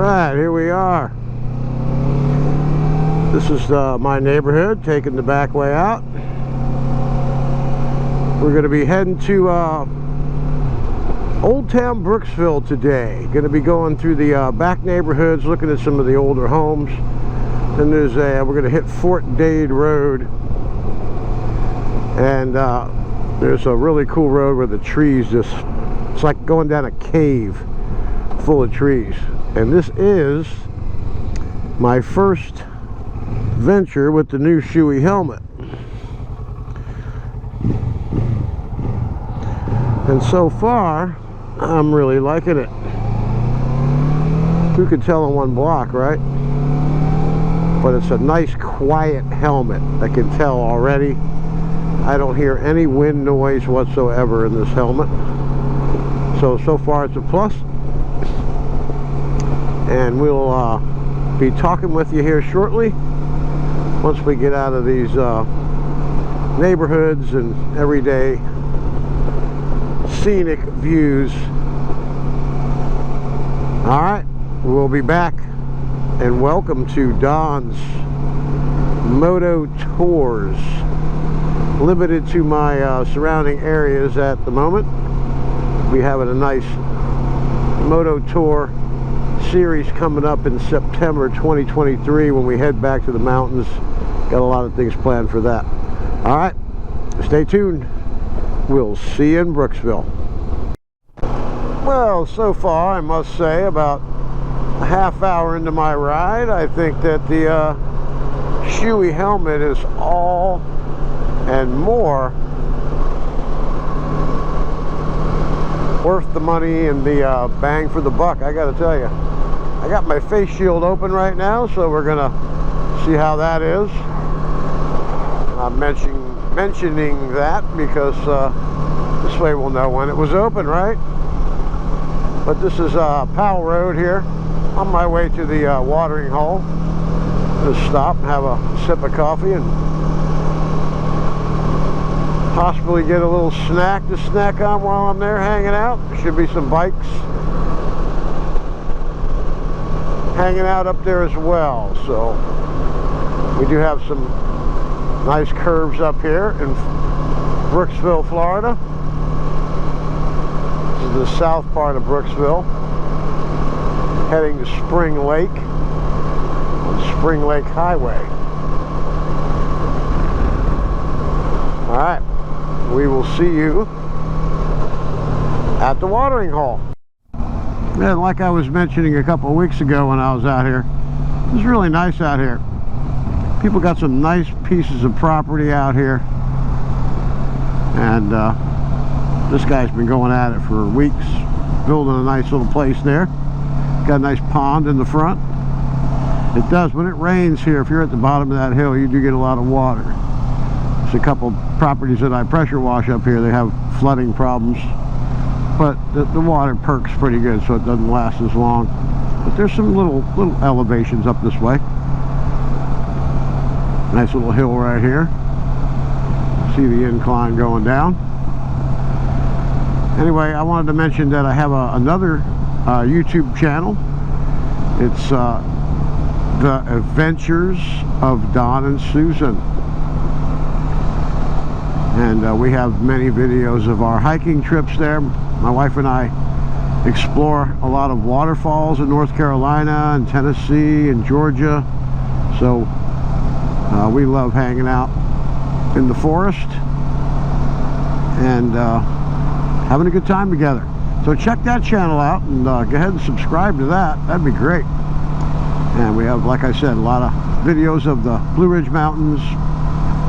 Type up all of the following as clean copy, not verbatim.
Alright, here we are. This is my neighborhood, taking the back way out. We're going to be heading to Old Town Brooksville today. Going to be going through the back neighborhoods, looking at some of the older homes. Then there's we're going to hit Fort Dade Road. And there's a really cool road where the trees just, it's like going down a cave full of trees. And this is my first venture with the new Shoei helmet. And so far, I'm really liking it. Who could tell in one block, right? But it's a nice quiet helmet. I can tell already. I don't hear any wind noise whatsoever in this helmet. So far it's a plus. And we'll be talking with you here shortly once we get out of these neighborhoods and everyday scenic views. Alright, we'll be back, and welcome to Don's Moto Tours. Limited to my surrounding areas at the moment. We're having a nice Moto Tour series coming up in September 2023 when we head back to the mountains. Got a lot of things planned for that. Alright, stay tuned. We'll see you in Brooksville. Well, so far I must say, about a half hour into my ride, I think that the Shoei helmet is all and more worth the money and the bang for the buck. I gotta tell you, I got my face shield open right now, so we're gonna see how that is. I'm mentioning that because this way we'll know when it was open, right? But this is Powell Road here, on my way to the watering hole. Just stop and have a sip of coffee and possibly get a little snack to snack on while I'm there hanging out. There should be some bikes hanging out up there as well. So we do have some nice curves up here in Brooksville, Florida. This is the south part of Brooksville, heading to Spring Lake on Spring Lake Highway. Alright, we will see you at the watering hole. And like I was mentioning a couple of weeks ago when I was out here, it's really nice out here. People got some nice pieces of property out here, and this guy's been going at it for weeks, building a nice little place there. Got a nice pond in the front. It does, when it rains here, if you're at the bottom of that hill, you do get a lot of water. There's a couple properties that I pressure wash up here, they have flooding problems, but the water perks pretty good, so it doesn't last as long. But there's some little elevations up this way. Nice little hill right here. See the incline going down. Anyway, I wanted to mention that I have another YouTube channel. It's The Adventures of Don and Susan. And we have many videos of our hiking trips there. My wife and I explore a lot of waterfalls in North Carolina and Tennessee and Georgia. So we love hanging out in the forest and having a good time together. So check that channel out and go ahead and subscribe to that. That'd be great. And we have, like I said, a lot of videos of the Blue Ridge Mountains,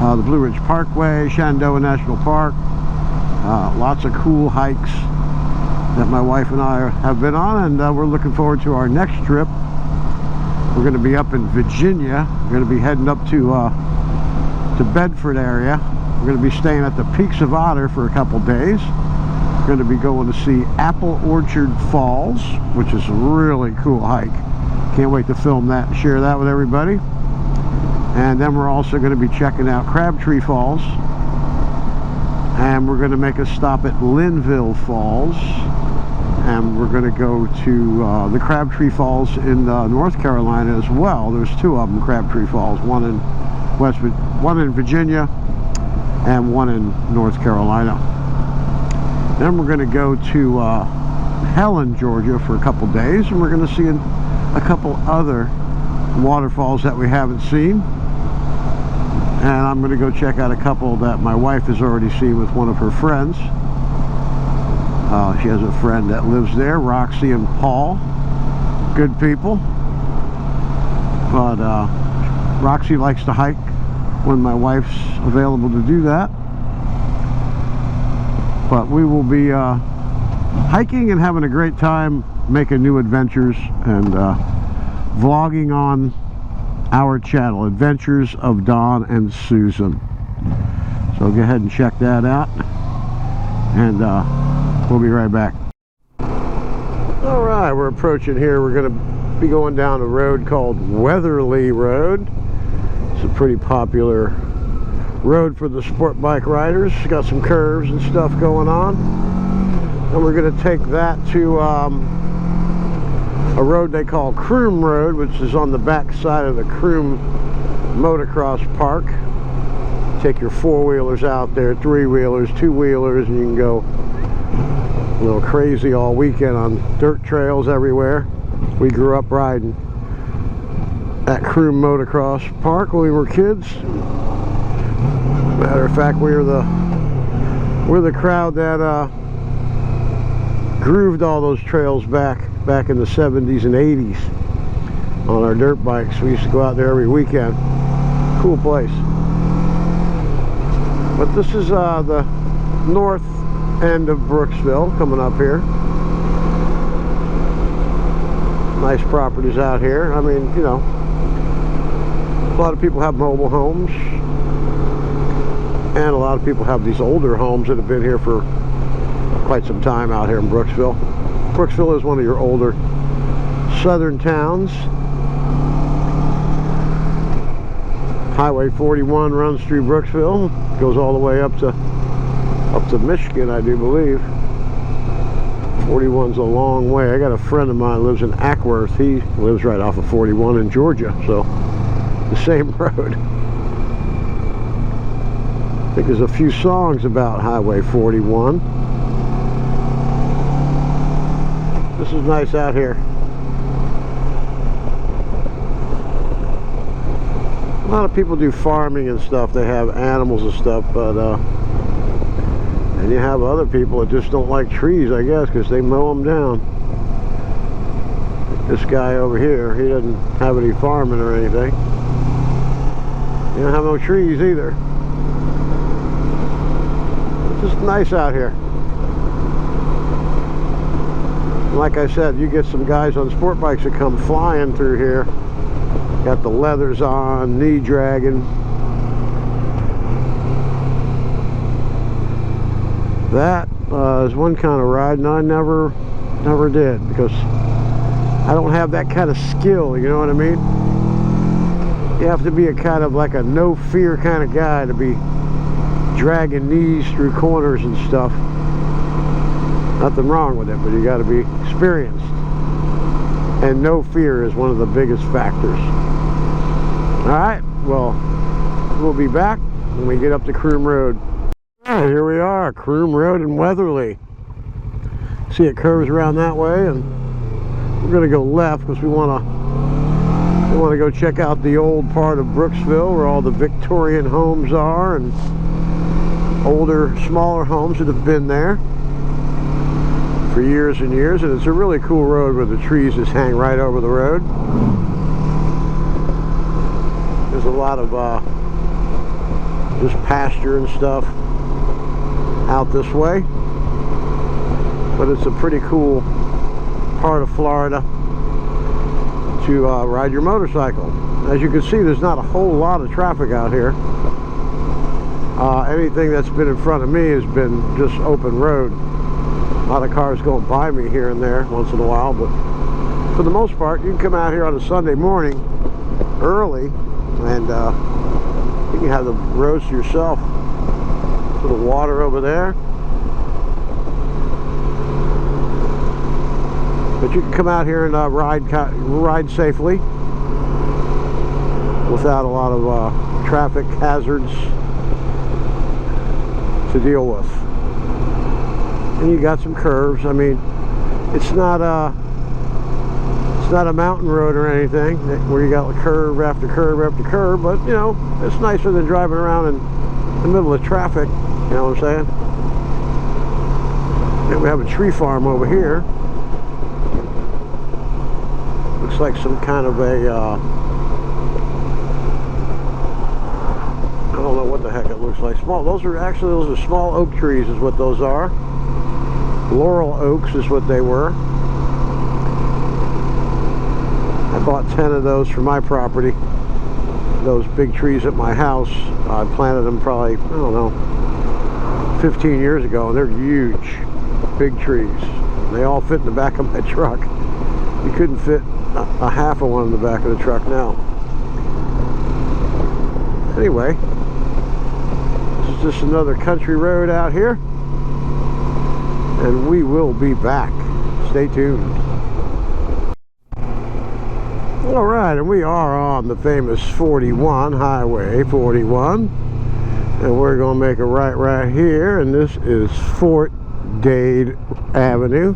the Blue Ridge Parkway, Shenandoah National Park. Lots of cool hikes that my wife and I have been on, and we're looking forward to our next trip. We're going to be up in Virginia. We're going to be heading up to Bedford area. We're going to be staying at the Peaks of Otter for a couple days. We're going to be going to see Apple Orchard Falls, which is a really cool hike. Can't wait to film that and share that with everybody. And then we're also going to be checking out Crabtree Falls, and we're going to make a stop at Linville Falls, and we're going to go to the Crabtree Falls in North Carolina as well. There's two of them, Crabtree Falls, one in Virginia and one in North Carolina. Then we're going to go to Helen, Georgia for a couple days, and we're going to see a couple other waterfalls that we haven't seen. And I'm going to go check out a couple that my wife has already seen with one of her friends. She has a friend that lives there, Roxy and Paul. Good people. But Roxy likes to hike when my wife's available to do that. But we will be hiking and having a great time, making new adventures, and vlogging on our channel, Adventures of Don and Susan. So go ahead and check that out, and we'll be right back. All right, we're approaching here. We're going to be going down a road called Weatherly Road. It's a pretty popular road for the sport bike riders. It's got some curves and stuff going on, and we're going to take that to a road they call Croom Road, which is on the back side of the Croom Motocross Park. Take your four-wheelers out there, three-wheelers, two-wheelers, and you can go a little crazy all weekend on dirt trails everywhere. We grew up riding at Croom Motocross Park when we were kids. Matter of fact, we're the crowd that grooved all those trails back in the 70s and 80s on our dirt bikes. We used to go out there every weekend. Cool place. But this is the north end of Brooksville coming up here. Nice properties out here. I mean, you know, a lot of people have mobile homes, and a lot of people have these older homes that have been here for quite some time out here in Brooksville. Brooksville is one of your older southern towns. Highway 41 runs through Brooksville, goes all the way up to Michigan, I do believe. 41's a long way. I got a friend of mine who lives in Ackworth. He lives right off of 41 in Georgia, so the same road. I think there's a few songs about Highway 41. This is nice out here. A lot of people do farming and stuff. They have animals and stuff, but and you have other people that just don't like trees, I guess, because they mow them down. This guy over here, he doesn't have any farming or anything. He don't have no trees either. It's just nice out here. Like I said, you get some guys on sport bikes that come flying through here. Got the leathers on, knee dragging. That is one kind of ride, and I never did, because I don't have that kind of skill, you know what I mean? You have to be a kind of like a no fear kind of guy to be dragging knees through corners and stuff. Nothing wrong with it, but you got to be experienced. And no fear is one of the biggest factors. Alright, well, we'll be back when we get up to Croom Road. Alright, here we are, Croom Road in Weatherly. See, it curves around that way, and we're going to go left because we want to go check out the old part of Brooksville where all the Victorian homes are, and older, smaller homes that have been there for years and years. And it's a really cool road where the trees just hang right over the road. There's a lot of just pasture and stuff out this way, but it's a pretty cool part of Florida to ride your motorcycle. As you can see, there's not a whole lot of traffic out here. Anything that's been in front of me has been just open road. A lot of cars going by me here and there once in a while, but for the most part, you can come out here on a Sunday morning early, and you can have the roads to yourself. To the water over there. But you can come out here and ride safely without a lot of traffic hazards to deal with. And you got some curves. I mean, it's not a mountain road or anything where you got curve after curve after curve, but you know, it's nicer than driving around in the middle of traffic. You know what I'm saying? And we have a tree farm over here. Looks like some kind of a I don't know what the heck it looks like. Those are small oak trees is what those are. Laurel oaks is what they were. I bought 10 of those for my property. Those big trees at my house, I planted them probably, I don't know, 15 years ago, and they're huge, big trees. They all fit in the back of my truck. You couldn't fit a half of one in the back of the truck now. Anyway, this is just another country road out here, and we will be back. Stay tuned. Alright, and we are on the famous 41, Highway 41, and we're going to make a right here, and this is Fort Dade Avenue.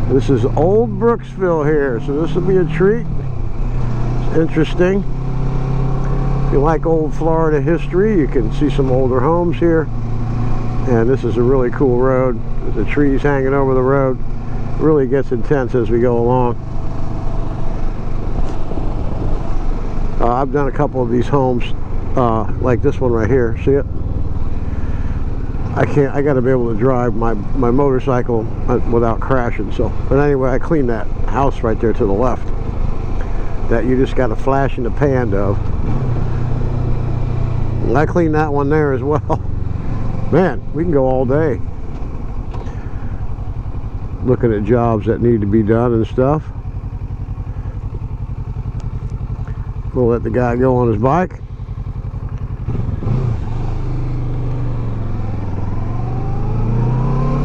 This is Old Brooksville here, so this will be a treat. It's interesting. If you like old Florida history, you can see some older homes here, and this is a really cool road. The trees hanging over the road. It really gets intense as we go along. I've done a couple of these homes, like this one right here. See it? I got to be able to drive my motorcycle without crashing. So, but anyway, I cleaned that house right there to the left that you just got a flash in the pan of. And I cleaned that one there as well. Man, we can go all day looking at jobs that need to be done and stuff. We'll let the guy go on his bike.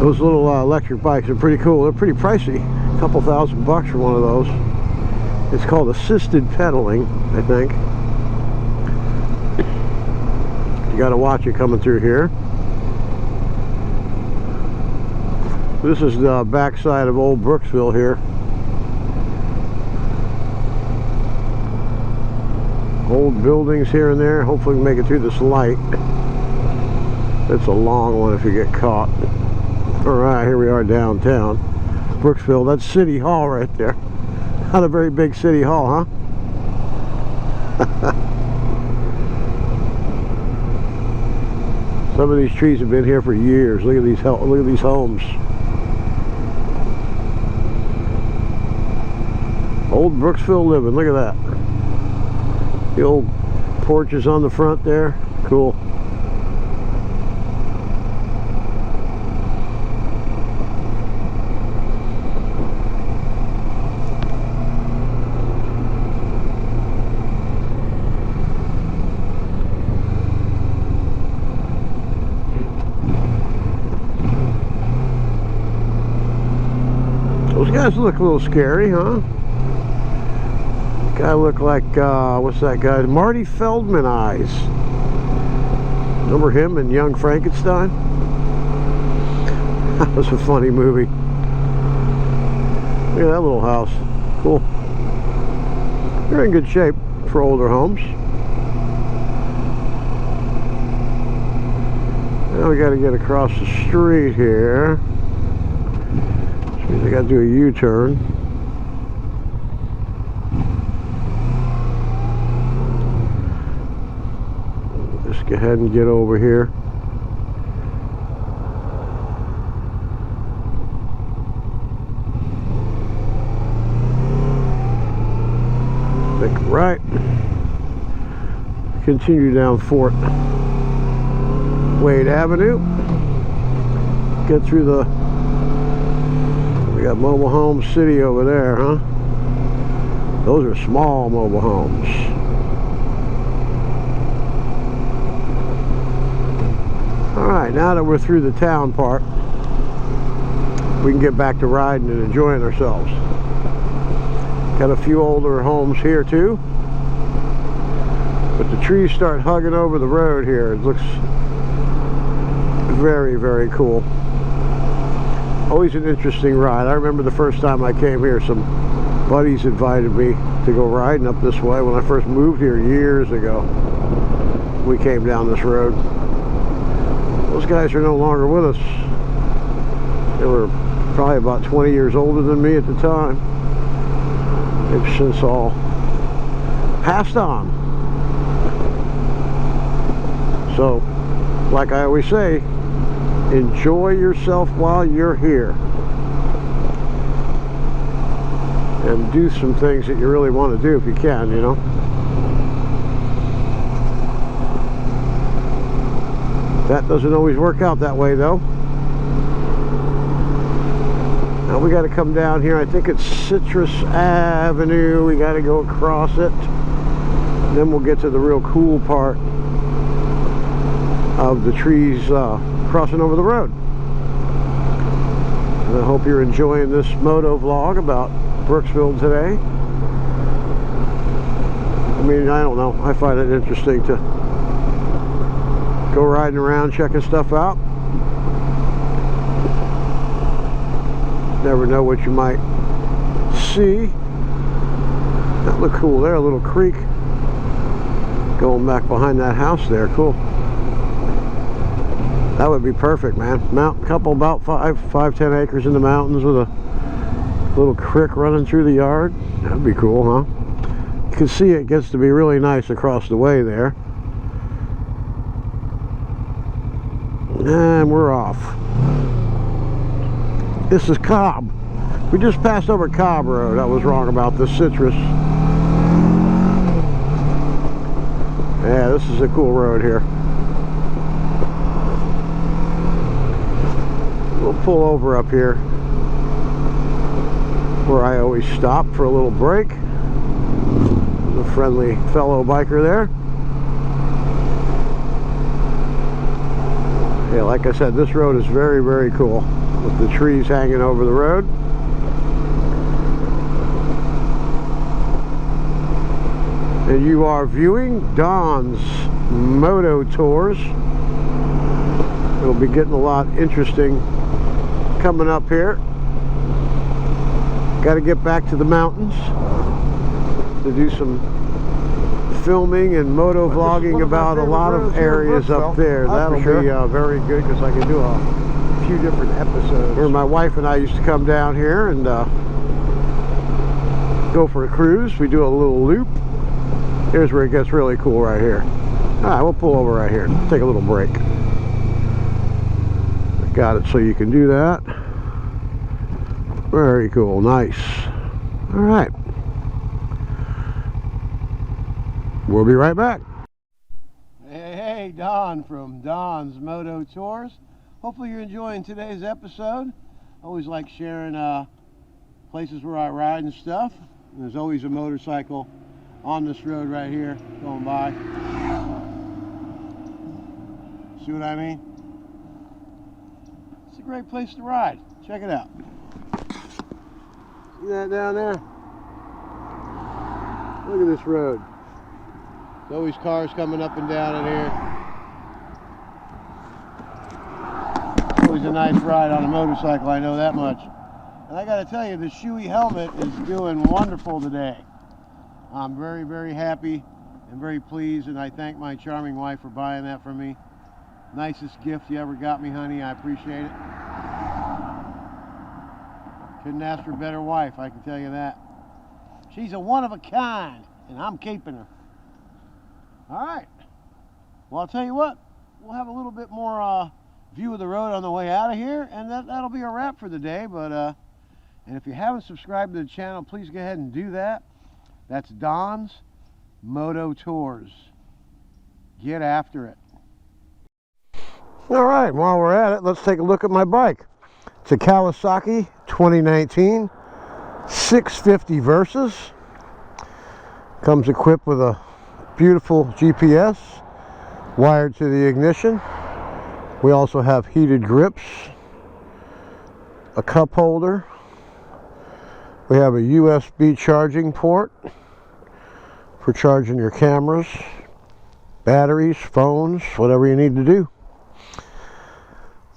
Those little electric bikes are pretty cool. They're pretty pricey. A couple $1,000 for one of those. It's called assisted pedaling, I think. You got to watch it coming through here. This is the backside of Old Brooksville here. Old buildings here and there. Hopefully we can make it through this light. It's a long one if you get caught. Alright, here we are downtown Brooksville. That's City Hall right there. Not a very big City Hall, huh? Some of these trees have been here for years. Look at these homes. Old Brooksville living. Look at that. The old porches on the front there. Cool. Those guys look a little scary, huh? Guy look like, what's that guy? Marty Feldman eyes. Remember him in Young Frankenstein? That was a funny movie. Look at that little house. Cool. They're in good shape for older homes. Now we got to get across the street here. Which means I got to do a U-turn. Go ahead and get over here. Take a right. Continue down Fort Wade Avenue. Get through the... We got mobile home city over there, huh? Those are small mobile homes. Alright, now that we're through the town part, we can get back to riding and enjoying ourselves. Got a few older homes here too, but the trees start hugging over the road here. It looks very, very cool. Always an interesting ride. I remember the first time I came here, some buddies invited me to go riding up this way when I first moved here years ago. We came down this road. Those guys are no longer with us. They were probably about 20 years older than me at the time. They've since all passed on. So, like I always say, enjoy yourself while you're here. And do some things that you really want to do if you can, you know. That doesn't always work out that way though. Now we got to come down here. I think it's Citrus Avenue. We got to go across it. Then we'll get to the real cool part of the trees crossing over the road. And I hope you're enjoying this moto vlog about Brooksville today. I mean, I don't know. I find it interesting to go riding around, checking stuff out. Never know what you might see. That looked cool there, a little creek going back behind that house there. Cool. That would be perfect, man. Couple about 5-10 acres in the mountains with a little creek running through the yard. That'd be cool, huh? You can see it gets to be really nice across the way there. And we're off. This is Cobb. We just passed over Cobb Road. I was wrong about the Citrus. Yeah, this is a cool road here. We'll pull over up here where I always stop for a little break. There's a friendly fellow biker there. Yeah, like I said, this road is very, very cool with the trees hanging over the road. And you are viewing Don's Moto Tours. It'll be getting a lot interesting coming up here. Got to get back to the mountains to do some filming and moto vlogging about a lot of areas up there. That'll be very good because I can do a few different episodes. Where my wife and I used to come down here and go for a cruise. We do a little loop. Here's where it gets really cool right here. Alright, we'll pull over right here. Take a little break. Got it so you can do that. Very cool. Nice. Alright. We'll be right back. Hey, Don from Don's Moto Tours. Hopefully you're enjoying today's episode. I always like sharing places where I ride and stuff. And there's always a motorcycle on this road right here going by. See what I mean? It's a great place to ride. Check it out. See that down there? Look at this road. There's always cars coming up and down in here. Always a nice ride on a motorcycle, I know that much. And I gotta tell you, the Shoei helmet is doing wonderful today. I'm very, very happy and very pleased, and I thank my charming wife for buying that for me. Nicest gift you ever got me, honey. I appreciate it. Couldn't ask for a better wife, I can tell you that. She's a one of a kind, and I'm keeping her. All right. Well, I'll tell you what. We'll have a little bit more view of the road on the way out of here, and that'll be a wrap for the day. But and if you haven't subscribed to the channel, please go ahead and do that. That's Don's Moto Tours. Get after it. All right, while we're at it, let's take a look at my bike. It's a Kawasaki 2019 650 Versus. Comes equipped with a beautiful GPS wired to the ignition. We also have heated grips. a cup holder. We have a USB charging port for charging your cameras, batteries, phones, whatever you need to do.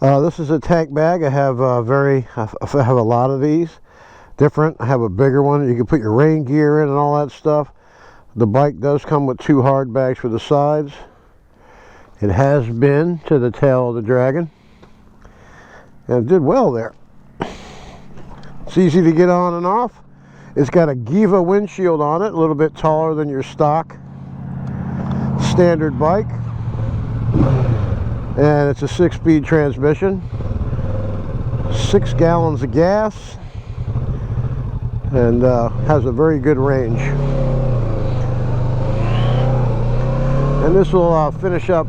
This is a tank bag. I have I have a lot of these different. I have a bigger one. You can put your rain gear in and all that stuff. The bike does come with 2 hard bags for the sides. It has been to the tail of the Dragon, and it did well there. It's easy to get on and off. It's got a Giva windshield on it, a little bit taller than your stock standard bike, and it's a 6-speed transmission, 6 gallons of gas, and has a very good range. And this will finish up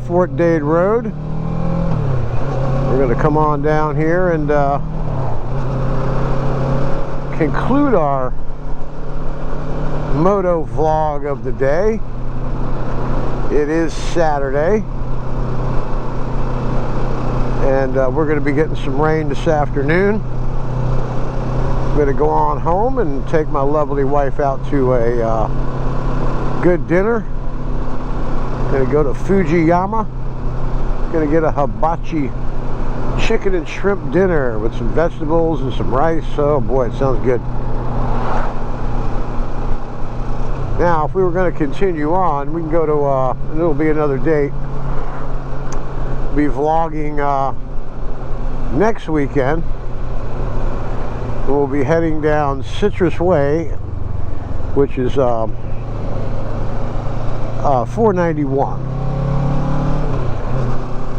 Fort Dade Road. We're going to come on down here and conclude our moto vlog of the day. It is Saturday, and we're going to be getting some rain this afternoon. I'm going to go on home and take my lovely wife out to a good dinner. Going to go to Fujiyama. Going to get a hibachi chicken and shrimp dinner with some vegetables and some rice. Oh boy, it sounds good. Now, if we were going to continue on, we can go to, and it'll be another date. We'll be vlogging next weekend. We'll be heading down Citrus Way, which is 491,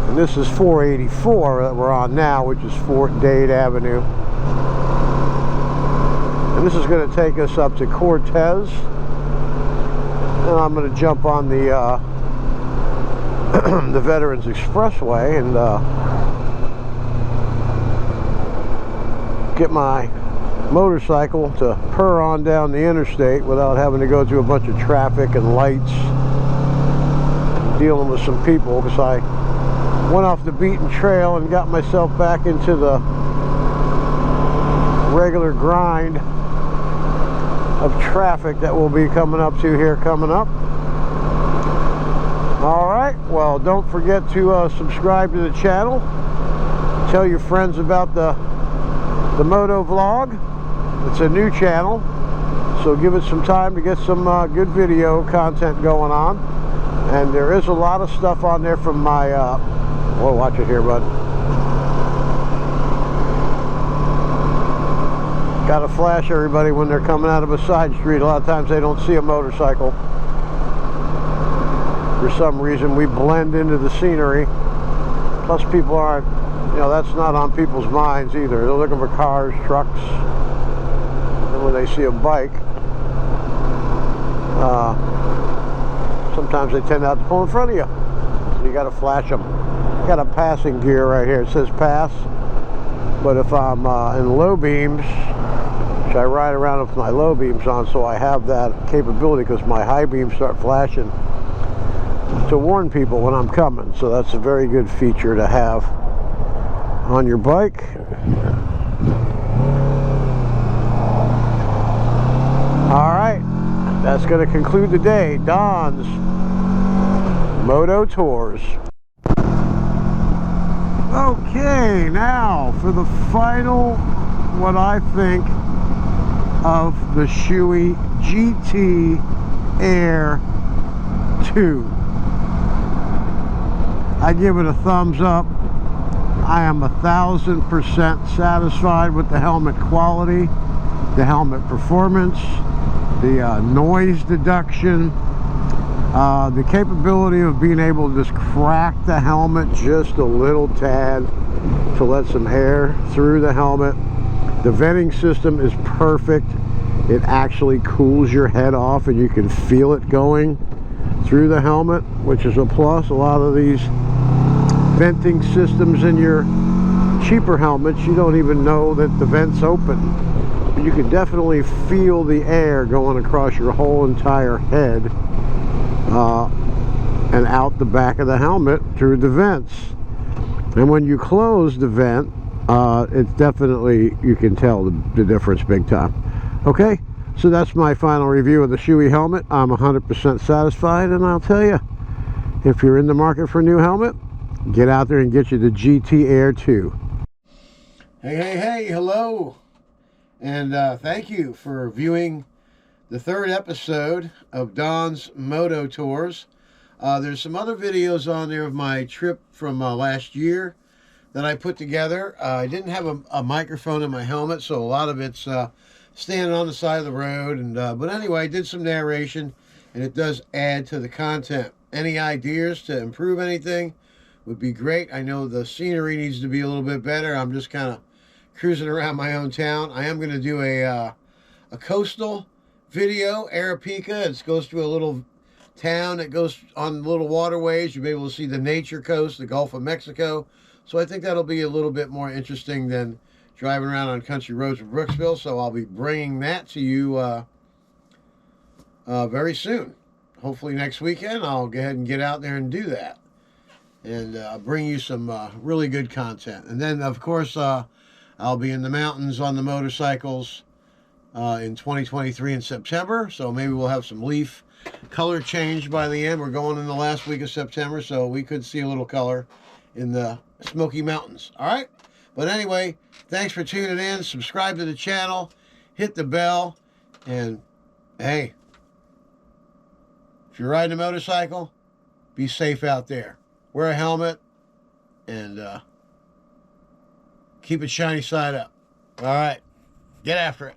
and this is 484 that we're on now, which is Fort Dade Avenue, and this is going to take us up to Cortez, and I'm going to jump on the the Veterans Expressway and get my motorcycle to purr on down the interstate without having to go through a bunch of traffic and lights, dealing with some people, because I went off the beaten trail and got myself back into the regular grind of traffic that we'll be coming up to here coming up. Alright, well, don't forget to subscribe to the channel. Tell your friends about the Moto vlog. It's a new channel, so give it some time to get some good video content going on. And there is a lot of stuff on there from my well, watch it here, bud. Gotta flash everybody when they're coming out of a side street. A lot of times they don't see a motorcycle. For some reason we blend into the scenery. Plus people aren't, you know, that's not on people's minds either. They're looking for cars, trucks, and when they see a bike, sometimes they tend not to pull in front of you. So you gotta flash them. Got a passing gear right here. It says pass, but if I'm in low beams, which I ride around with my low beams on, so I have that capability, because my high beams start flashing to warn people when I'm coming. So that's a very good feature to have on your bike. Alright, that's going to conclude the day. Don's Moto Tours. Okay, now for the final, what I think of the Shoei GT AIR II. I give it a thumbs up. I am 1000% satisfied with the helmet quality, the helmet performance, the noise deduction, the capability of being able to just crack the helmet just a little tad to let some air through the helmet. The venting system is perfect. It actually cools your head off and you can feel it going through the helmet, which is a plus. A lot of these venting systems in your cheaper helmets, you don't even know that the vent's open. But you can definitely feel the air going across your whole entire head and out the back of the helmet through the vents. And when you close the vent, It's definitely, you can tell the difference big time. Okay, so that's my final review of the Shoei helmet. I'm 100% satisfied, and I'll tell you, if you're in the market for a new helmet, get out there and get you the GT AIR II. Hey, hello, and thank you for viewing the third episode of Don's Moto Tours. There's some other videos on there of my trip from last year that I put together. I didn't have a microphone in my helmet, so a lot of it's standing on the side of the road. And but anyway, I did some narration, and it does add to the content. Any ideas to improve anything would be great. I know the scenery needs to be a little bit better. I'm just kind of cruising around my own town. I am going to do a coastal video, Arapica. It goes to a little town that goes on little waterways. You'll be able to see the nature coast, the Gulf of Mexico. So I think that'll be a little bit more interesting than driving around on country roads in Brooksville. So I'll be bringing that to you very soon. Hopefully next weekend I'll go ahead and get out there and do that. And bring you some really good content. And then, of course, I'll be in the mountains on the motorcycles in 2023 in September. So maybe we'll have some leaf color change by the end. We're going in the last week of September, so we could see a little color in the Smoky Mountains. All right, but anyway, thanks for tuning in. Subscribe to the channel, hit the bell, and hey, if you're riding a motorcycle, be safe out there. Wear a helmet and keep it shiny side up. All right, get after it.